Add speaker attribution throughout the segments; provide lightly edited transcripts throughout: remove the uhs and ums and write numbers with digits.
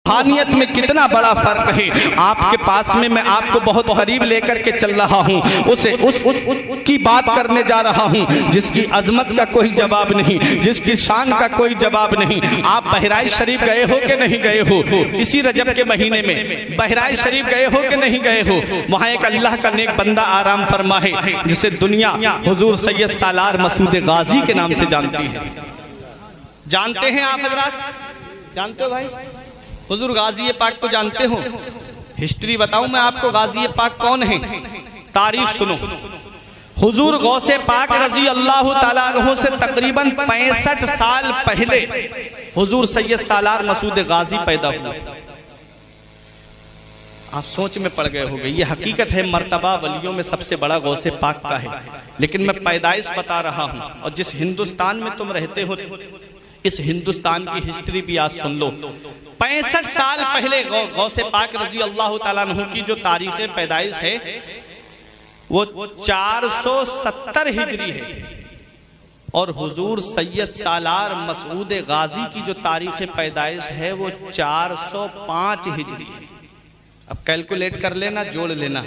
Speaker 1: रूहानियत में कितना बड़ा फर्क है। आपके पास में मैं आपको बहुत करीब लेकर के चल रहा हूँ, उस की बात करने जा रहा हूँ जिसकी अजमत का कोई जवाब नहीं, जिसकी शान का कोई जवाब नहीं। आप बहराइच शरीफ गए हो कि नहीं गए हो? इसी रजब के महीने में बहराइच शरीफ गए हो कि नहीं गए हो? वहाँ एक अल्लाह का नेक बंदा आराम फरमा है जिसे दुनिया हुजूर सैयद सालार मसूद गाजी के नाम से जानती है। जानते हैं आप हजरात? जानते हो भाई? हुजूर गाजी पाक को जानते हो? हिस्ट्री बताऊं मैं आपको, गाजी पाक कौन है? तारीख सुनो। हुजूर गौसे पाक रजी अल्लाह ताला अन्हु से तकरीबन 65 साल पहले हुजूर सैयद सालार मसूद गाजी पैदा हुए। आप सोच में पड़ गए होंगे, ये हकीकत है, मर्तबा वलियों में सबसे बड़ा गौसे पाक का है। लेकिन मैं पैदाइश बता रहा हूं, और जिस हिंदुस्तान में तुम रहते हो इस हिंदुस्तान की हिस्ट्री भी आज सुन लो। 65 साल पहले गौसे पाक रजी अल्लाह ताला अन्हु की जो तारीख पैदाइश है वो 470 हिजरी है, और हुजूर सैयद सालार मसूद गाजी की जो तारीख पैदाइश है वो 405 हिजरी है। अब कैलकुलेट कर लेना, जोड़ लेना।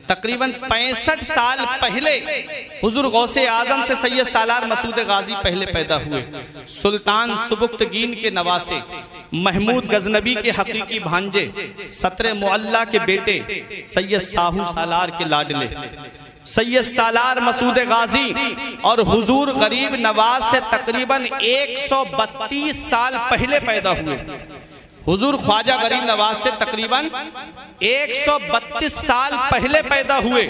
Speaker 1: तकरीबन 65 साल पहले हुजूर गौसे आजम से सैयद सालार मसूद गाजी पहले पैदा हुए। सुल्तान सुबुक्तगीन के नवासे, महमूद गजनबी के हकीकी भांजे, सत्र मुअल्ला के बेटे सैयद साहू सालार के लाडले सैयद सालार मसूद गाजी और हुजूर गरीब नवाज से तकरीबन 132 साल पहले पैदा हुए। हुजूर ख्वाजा गरीब नवाज से तकरीबन 132 साल पहले पैदा हुए,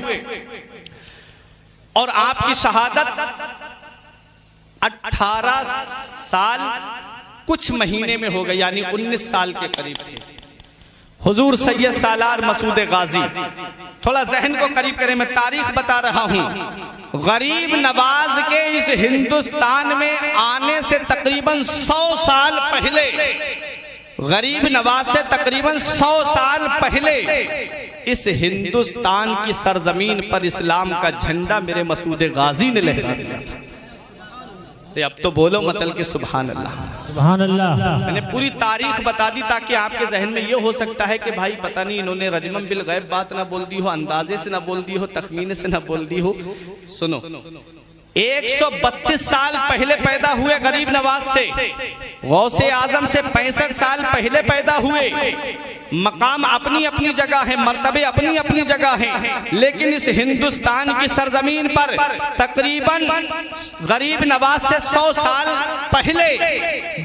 Speaker 1: और आपकी शहादत 18 साल कुछ महीने में हो गई, यानी 19 साल के करीब थे। हुजूर सैयद सालार मसूद गाजी, थोड़ा जहन को करीब करें, मैं तारीख बता रहा हूं। गरीब नवाज के इस हिंदुस्तान में आने से तकरीबन 100 साल पहले, गरीब नवाज से तकरीबन 100 साल पहले इस हिंदुस्तान की सरजमीन पर इस्लाम का झंडा मेरे मसूद गाजी ने लहरा दिया था। तो अब तो बोलो मचल के सुभान अल्लाह,
Speaker 2: सुभान अल्लाह।
Speaker 1: मैंने पूरी तारीख बता दी ताकि आपके जहन में ये हो सकता है कि भाई पता नहीं इन्होंने रजमम बिल गैब बात ना बोल दी हो, अंदाजे से ना बोल दी हो, तखमीने से ना बोल दी हो। सुनो, 132 साल पहले पैदा हुए गरीब नवाज से, गौसे आजम से 65 साल पहले पैदा हुए। मकाम अपनी अपनी जगह है, मर्तबे अपनी अपनी जगह है, लेकिन इस हिंदुस्तान की सरजमीन पर तकरीबन गरीब नवाज से 100 साल पहले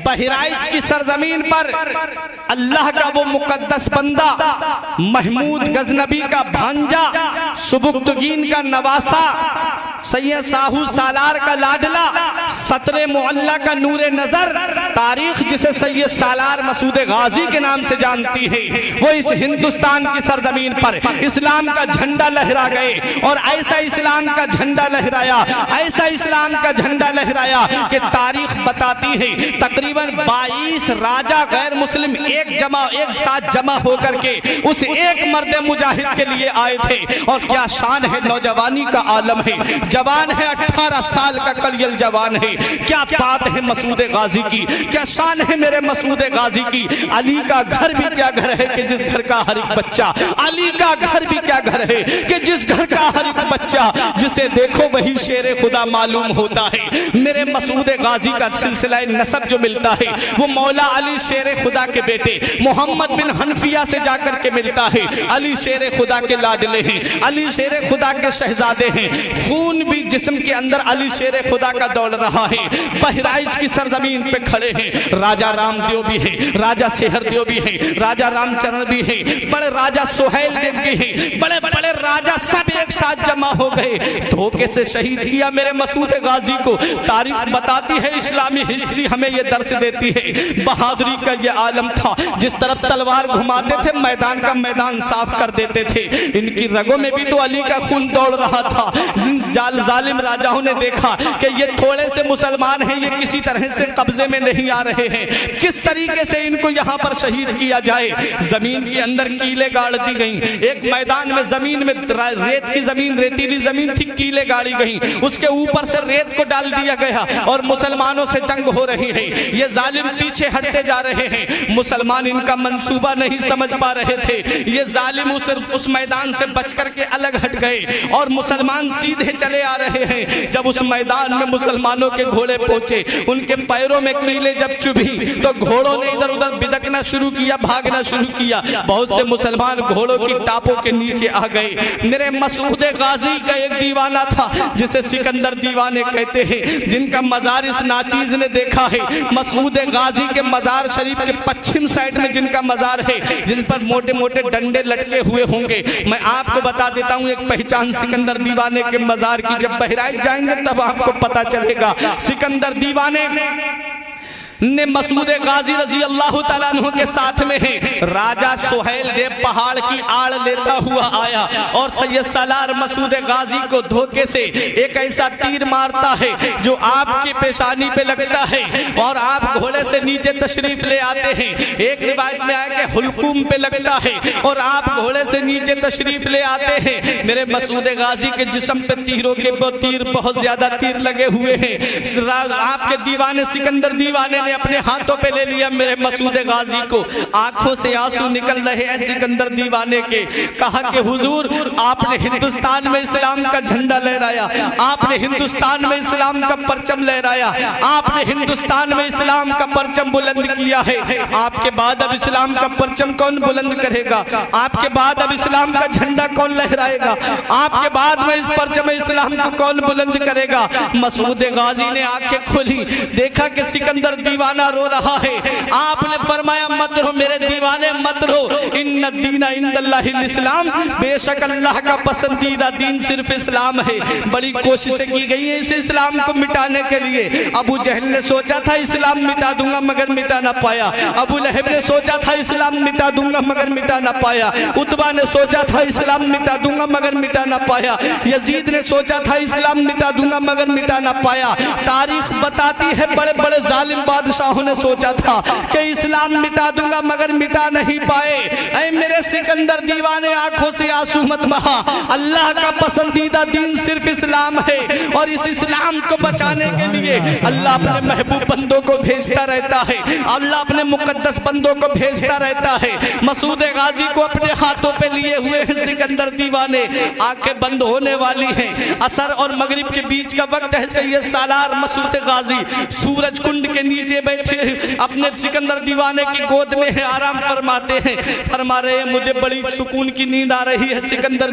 Speaker 1: बहराइच की सरजमीन पर अल्लाह का वो मुकद्दस बंदा, महमूद गजनबी का भांजा, सुबुक्तगीन का नवासा, सैयद साहू सालार का लाडला, सतरे मुअल्ला का नूरे नजर, तारीख जिसे सैयद सालार मसूद गाजी के नाम से जानती है, वो इस हिंदुस्तान की सरजमीन पर इस्लाम का झंडा लहरा गए। और ऐसा इस्लाम का झंडा लहराया, ऐसा इस्लाम का झंडा लहराया कि तारीख बताती है तकरीबन 22 राजा गैर मुस्लिम एक साथ जमा होकर के उस एक मर्द मुजाहिद के लिए आए थे। और क्या शान है, नौजवानी का आलम है, जवान है, 18 साल का कलियल जवान है। क्या बात है मसूद गाजी की, क्या शान है मेरे मसूद गाजी की। अली का घर भी क्या घर है कि जिस घर का हर एक बच्चा, अली का घर भी क्या घर है कि जिस घर का हर एक बच्चा जिसे देखो वही शेरे खुदा मालूम होता है। मेरे मसूद गाजी का सिलसिला नसब जो मिलता है वो मौला अली शेरे खुदा के बेटे मोहम्मद बिन हनफिया से जाकर के मिलता है। अली शेरे खुदा के लाडले हैं, अली शेरे खुदा के शहजादे हैं, खून भी जिस्म के अंदर अली शेरे खुदा का दौड़ रहा है। बहराइच की सरजमीन पे खड़े हैं राजा रामदेव भी है, राजा सेहर देव भी है, राजा रामचरण भी है, बड़े राजा सुहेल देव भी है, बड़े बड़े राजा सब एक साथ जमा हो गए। धोखे से शहीद किया मेरे मसूद गाजी को। तारीख बताती है, इस्लामी हिस्ट्री हमें ये दर्श देती है, बहादुरी का ये आलम था। जिस तरफ तलवार घुमाते थे मैदान का मैदान साफ कर देते थे। इनकी रगों में भी तो अली का खून दौड़ रहा था। जालिम राजाओं ने देखा कि ये थोड़े से मुसलमान हैं, ये किसी तरह से कब्जे में नहीं आ रहे हैं, किस तरीके से इनको यहाँ पर शहीद किया जाए। जमीन के अंदर कीले गाड़ दी गई, एक मैदान में जमीन में रेत की जमीन, रेतीली जमीन थी, कीले गाड़ी गई, उसके ऊपर से रेत को डाल दिया गया और मुसलमानों से जंग हो रही है। ये जालिम पीछे हटते जा रहे हैं, मुसलमान इनका मंसूबा नहीं समझ पा रहे थे। ये जालिम उस मैदान से बच करके अलग हट गए और मुसलमान सीधे चले आ रहे हैं। जब उस मैदान में मुसलमानों के घोड़े पहुंचे, उनके पैरों में कीले जब चुभी तो घोड़ों ने इधर उधर बिदकना शुरू किया, भागना शुरू किया। बहुत से मुसलमान घोड़ों की टापों के नीचे आ गए। मेरे मसूद गाजी का एक दीवाना था जिसे सिकंदर दीवाने कहते हैं, जिनका मजार इस नाचीज ने देखा है। मसूद गाजी के मजार शरीफ के पश्चिम साइड में जिनका मजार है, जिन पर मोटे मोटे डंडे लटके हुए होंगे, मैं आपको बता देता हूं एक पहचान सिकंदर दीवाने के मजार की। जब बहराइच जाएंगे तब आपको पता चलेगा। सिकंदर दीवाने ने मसूद गाजी रजी अल्लाह तआला अन्हु के साथ में है। राजा सुहेल देव पहाड़ की आड़ लेता हुआ आया और सैयद सालार मसूद गाजी को धोखे से एक ऐसा तीर मारता है जो आपकी पेशानी पे लगता है और आप घोड़े से नीचे तशरीफ ले आते हैं। एक रिवायत में आया कि हुलकुम पे लगता है और आप घोड़े से नीचे तशरीफ ले आते हैं। मेरे मसूद गाजी के जिस्म पे तीरों के तीर, बहुत ज्यादा तीर लगे हुए हैं। आपके दीवाने सिकंदर दीवाने ने अपने हाथों पे ले लिया मेरे मसूद गाजी को। आंखों से आंसू निकल रहे हैं सिकंदर दीवाने के। कहा कि हुजूर, आपने हिंदुस्तान में इस्लाम का झंडा लहराया, आपने हिंदुस्तान में इस्लाम का परचम लहराया, आपने हिंदुस्तान में इस्लाम का परचम बुलंद किया है। आपके बाद अब इस्लाम का परचम कौन बुलंद करेगा? आपके बाद अब इस्लाम का झंडा कौन लहराएगा? आपके बाद में इस परचम इस्लाम को कौन बुलंद करेगा? मसूद गाजी ने आंखें खोली, देखा कि सिकंदर दीवाना रो रहा है। आपने फरमाया, मत रो मेरे दीवाने, मत रो। इन्ना दीना इंदल्लाहिल इस्लाम, बेशक अल्लाह का पसंदीदा दीन सिर्फ इस्लाम है। बड़ी कोशिशें की गई हैं इस इस्लाम को मिटाने के लिए। अबू जहल ने सोचा था इस्लाम मिटा दूंगा मगर मिटा ना पाया। अबू लहब ने सोचा था इस्लाम मिटा दूंगा मगर मिटा ना पाया। उतबा ने सोचा था इस्लाम मिटा दूंगा मगर मिटा ना पाया। यजीद ने सोचा था इस्लाम मिटा दूंगा मगर मिटा ना पाया। तारीख बताती है बड़े बड़े जालिम बादशाहों ने सोचा था कि इस्लाम मिटा दूंगा मगर मिटा नहीं पाए। ऐ मेरे सिकंदर दीवाने, आंखों से आंसू मत बहा। अल्लाह का पसंदीदा दीन सिर्फ इस्लाम है और इस इस्लाम को बचाने के लिए अल्लाह अपने महबूब बंदों को भेजता रहता है। अल्लाह अपने मुकद्दस बंदों को भेजता रहता है। मसूद गाजी को अपने हाथों पे लिए हुए हैं सिकंदर दीवाने। आंखें बंद होने वाली हैं। असर और मगरिब के बीच का वक्त है। सैयद सालार मसूद गाजी सूरज कुंड के नीचे बैठे अपने सिकंदर दीवाने की गोद में है, आराम फरमाते हैं। फरमा रहे हैं, मुझे बड़ी सुकून की नींद आ रही है। सिकंदर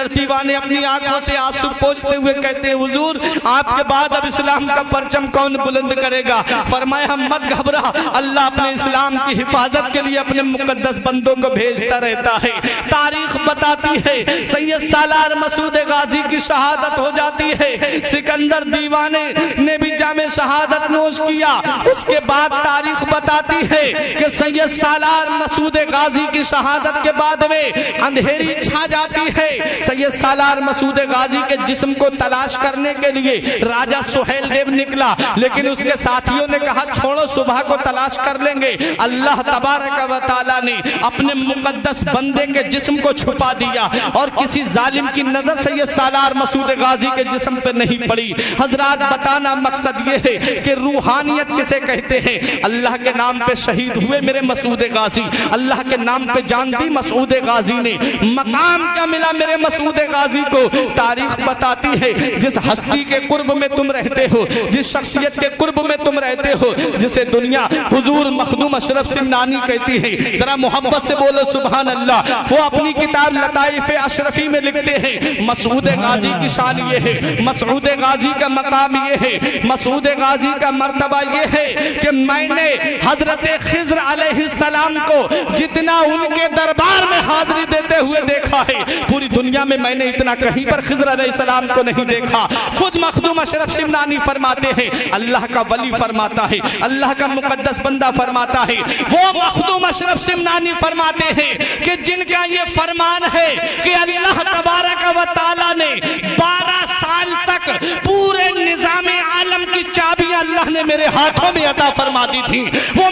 Speaker 1: दीवाने अपनी आंखों से आंसू पोंछते हुए कहते हैं, हुजूर, आपके बाद अब इस्लाम का परचम कौन बुलंद करेगा? फरमाया, मत घबरा, अल्लाह अपने इस्लाम की हिफाजत के लिए अपने मुकद्दस बंदों को भेजता रहता है। तारीख बताती है सैयद सालार मसूद गाजी की शहादत हो जाती है। सिकंदर दीवाने ने भी जामे शहादत नोश किया। उसके बाद तारीख बताती है कि सैयद सालार मसूद गाजी की शहादत के बाद में अंधेरी छा जाती है। सैयद सालार मसूद गाजी के जिस्म को तलाश करने के लिए राजा सुहेल देव निकला, लेकिन उसके साथियों ने कहा, छोड़ो, सुबह को तलाश कर लेंगे। अल्लाह तबारक व तआला ने अपने मुकद्दस बंदे के जिस्म को छुपा दिया और किसी जालिम की नजर सैयद सालार मसूद गाजी के जिस्म पे नहीं पड़ी। हजरात, बताना मकसद ये है कि रूहानियत किसे कहते हैं। अल्लाह के नाम पे शहीद हुए मेरे मसूद गाजी, अल्लाह के नाम पे जान दी मसूद गाजी ने। मकाम क्या मिला मेरे मसूद गाजी को? तारीख बताती है, जिस हस्ती के कुर्ब में तुम रहते हो, जिस शख्सियत के कुर्ब में तुम रहते हो, जिसे दुनिया हुजूर मखदूम अशरफ सिमनानी कहती है, जरा मोहब्बत से बोलो सुभान अल्लाह। वो अपनी किताब लताइफ अशरफी में लिखते हैं, मसूद गाजी की शान ये है, मसूद गाजी का मकाम ये है, मसूद गाजी का मर्तबा ये है कि मैंने हजरत खिज़्र अलैहिस्सलाम को जितना उनके दरबार में हाजिरी देते हुए देखा है, पूरी दुनिया में मैंने इतना कहीं पर खिज़्र अलैहिस्सलाम को नहीं देखा। खुद मखदूम अशरफ सिमनानी फरमाते हैं, अल्लाह का वली फरमाता है, अल्लाह का मुकद्दस बंदा फरमाता है, वो मखदूम अशरफ सिमनानी फरमाते हैं कि जिनका ये फरमान है कि अल्लाह तबारक व तआला ने 12 आज तक पूरे निजाम आलम की चाबियां अल्लाह ने मेरे हाथों में अता फरमा दी थी। वो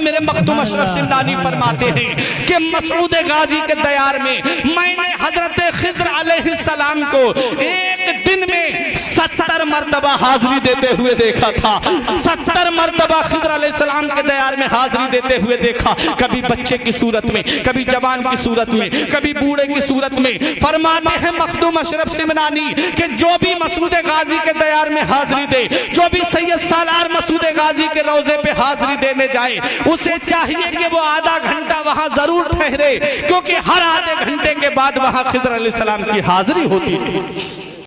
Speaker 1: मेरे मखदूम अशरफ सिमनानी फरमाते हैं कि मसूद गाजी के दयार में मैंने हजरत खिज़्र अलैहिस्सलाम को एक दिन में 70 मरतबा हाजिरी देते हुए देखा था। 70 मरतबा खिज़्र अलैहिस्सलाम के दयार में हाजिरी देते हुए देखा, कभी बच्चे की सूरत में, कभी जवान की सूरत में, कभी बूढ़े की सूरत में। फरमाते हैं मखदूम अशरफ सिमनानी कि जो भी मसूद गाजी के दयार में हाजिरी दे, जो भी सैयद सालार मसूद गाजी के रोजे पे हाजिरी देने जाए, उसे चाहिए कि वो आधा घंटा वहां जरूर ठहरे, क्योंकि हर आधे घंटे के बाद वहां खिज़्र अलैहिस्सलाम की हाजिरी होती है।